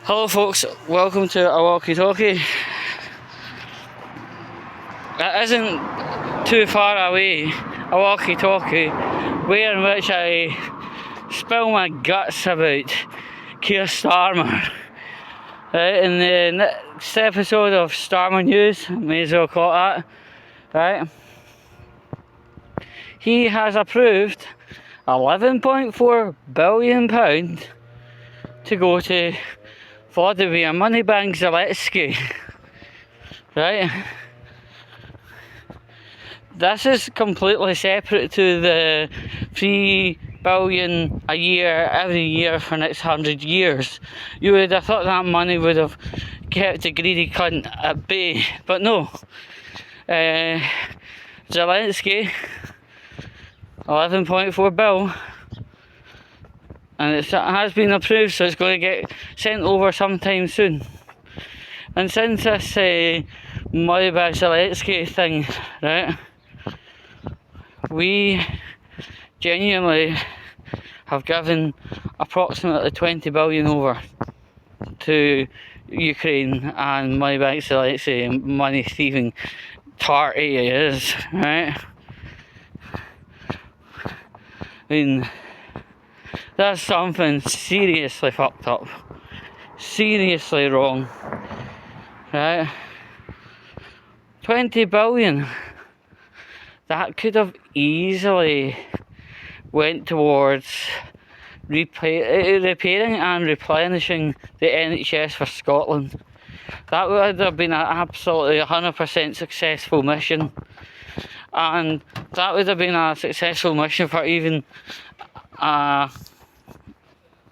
Hello folks, welcome to a Walkie talkie. It isn't too far away, a walkie talkie, where in which I spill my guts about Keir Starmer. Right, in the next episode of Starmer News, may as well call it that, right? He has approved £11.4 billion to go to Vladimir Moneybag Zelenskyy, right? This is completely separate to the $3 billion a year, every year for the next 100 years. You would have thought that money would have kept the greedy cunt at bay, but no. Zelenskyy, 11.4 bill, and it has been approved, so it's going to get sent over sometime soon. And since this Moneybag Zelenskyy thing, right, we genuinely have given approximately 20 billion over to Ukraine and Moneybag Zelenskyy, money thieving tart he is, right? I mean, that's something seriously fucked up, seriously wrong, right? 20 billion, that could have easily went towards repairing and replenishing the NHS for Scotland. That would have been an absolutely 100% successful mission, and that would have been a successful mission for even a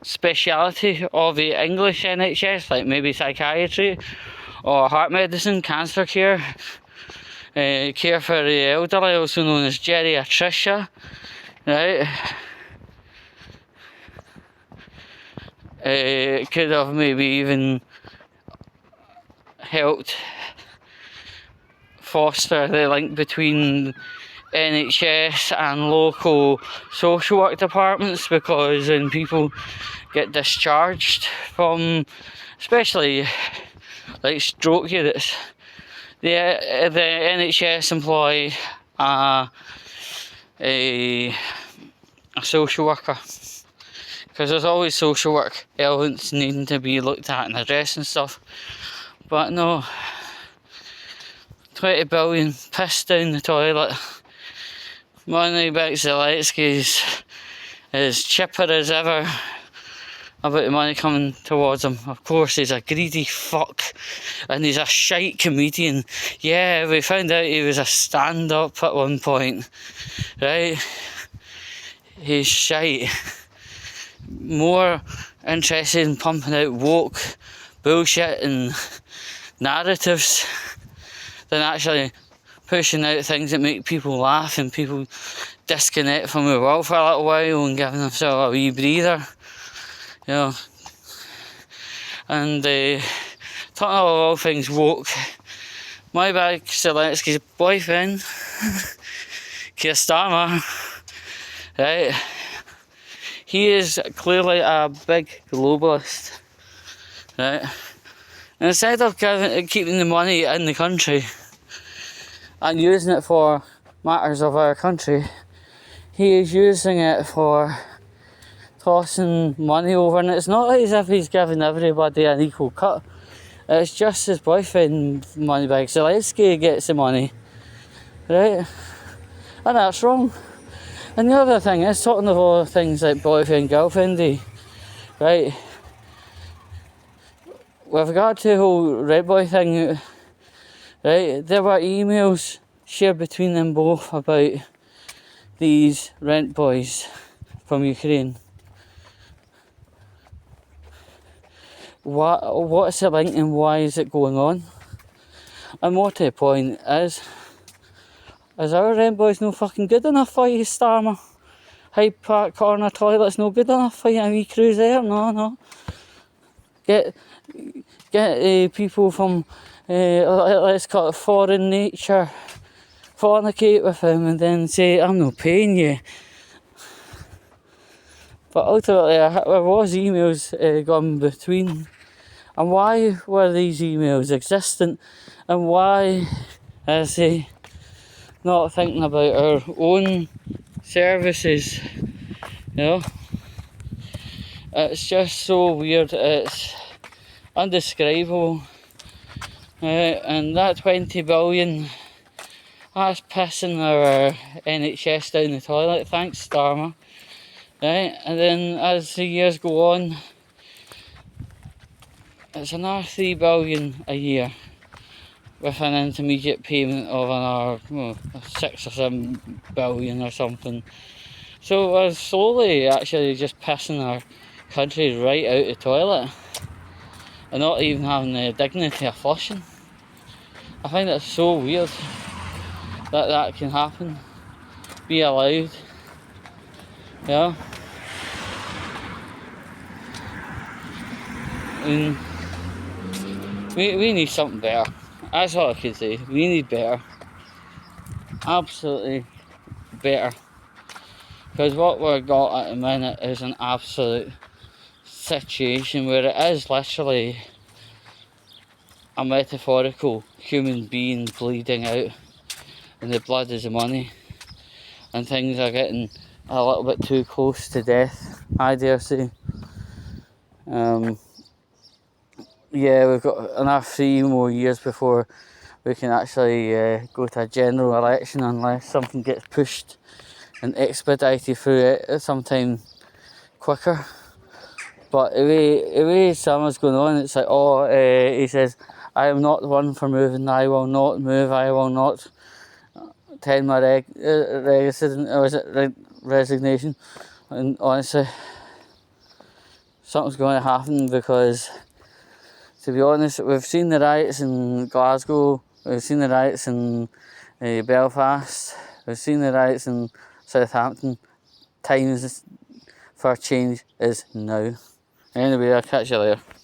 speciality of the English NHS, like maybe psychiatry or heart medicine, cancer care, care for the elderly, also known as geriatricia, right? It could have maybe even helped foster the link between NHS and local social work departments, because when people get discharged from, especially like stroke units, the NHS employ a social worker, because there's always social work elements needing to be looked at and addressed and stuff. But no, 20 billion pissed down the toilet. Moneybag Zelenskyy is chipper as ever about the money coming towards him. Of course, he's a greedy fuck, and he's a shite comedian. Yeah, we found out he was a stand-up at one point, right? He's shite. More interested in pumping out woke bullshit and narratives than actually pushing out things that make people laugh and people disconnect from the world for a little while and giving themselves a wee breather, you know. And talking about all things woke, Moneybag Zelensky's boyfriend, Keir Starmer, right, he is clearly a big globalist, right? And instead of keeping the money in the country and using it for matters of our country, he is using it for tossing money over. And it's not as if he's giving everybody an equal cut. It's just his boyfriend, Moneybag Zelenskyy, gets the money, right? And that's wrong. And the other thing is, talking of all things like boyfriend, girlfriendy, right? With regard to the whole Red Boy thing, right, there were emails shared between them both about these rent boys from Ukraine. What's the link and why is it going on? And more to the point is our rent boys no fucking good enough for you, Starmer? Hyde Park corner toilets no good enough for you, a wee cruise there? No. Get people from, let's call it foreign nature, fornicate with him and then say, I'm not paying you. But ultimately, there was emails gone between. And why were these emails existent? And why is he not thinking about our own services? You know? It's just so weird. It's undescribable. And that 20 billion, that's pissing our NHS down the toilet. Thanks, Starmer. Right? And then as the years go on, it's another 3 billion a year with an intermediate payment of another 6 or 7 billion or something. So we're slowly actually just pissing our country right out the toilet and not even having the dignity of flushing. I find it so weird that that can happen, be allowed, yeah. And we need something better. That's all I can say. We need better. Absolutely better. Because what we've got at the minute is an absolute situation where it is literally a metaphorical human being bleeding out and the blood is the money, and things are getting a little bit too close to death, I dare say. Yeah, we've got another 3 more years before we can actually go to a general election, unless something gets pushed and expedited through it sometime quicker. But the way summer's going on, it's like, he says, I am not one for moving, I will not move, I will not tend my resignation. And honestly, something's going to happen, because to be honest, we've seen the riots in Glasgow, we've seen the riots in Belfast, we've seen the riots in Southampton. Times for change is now. Anyway, I'll catch you later.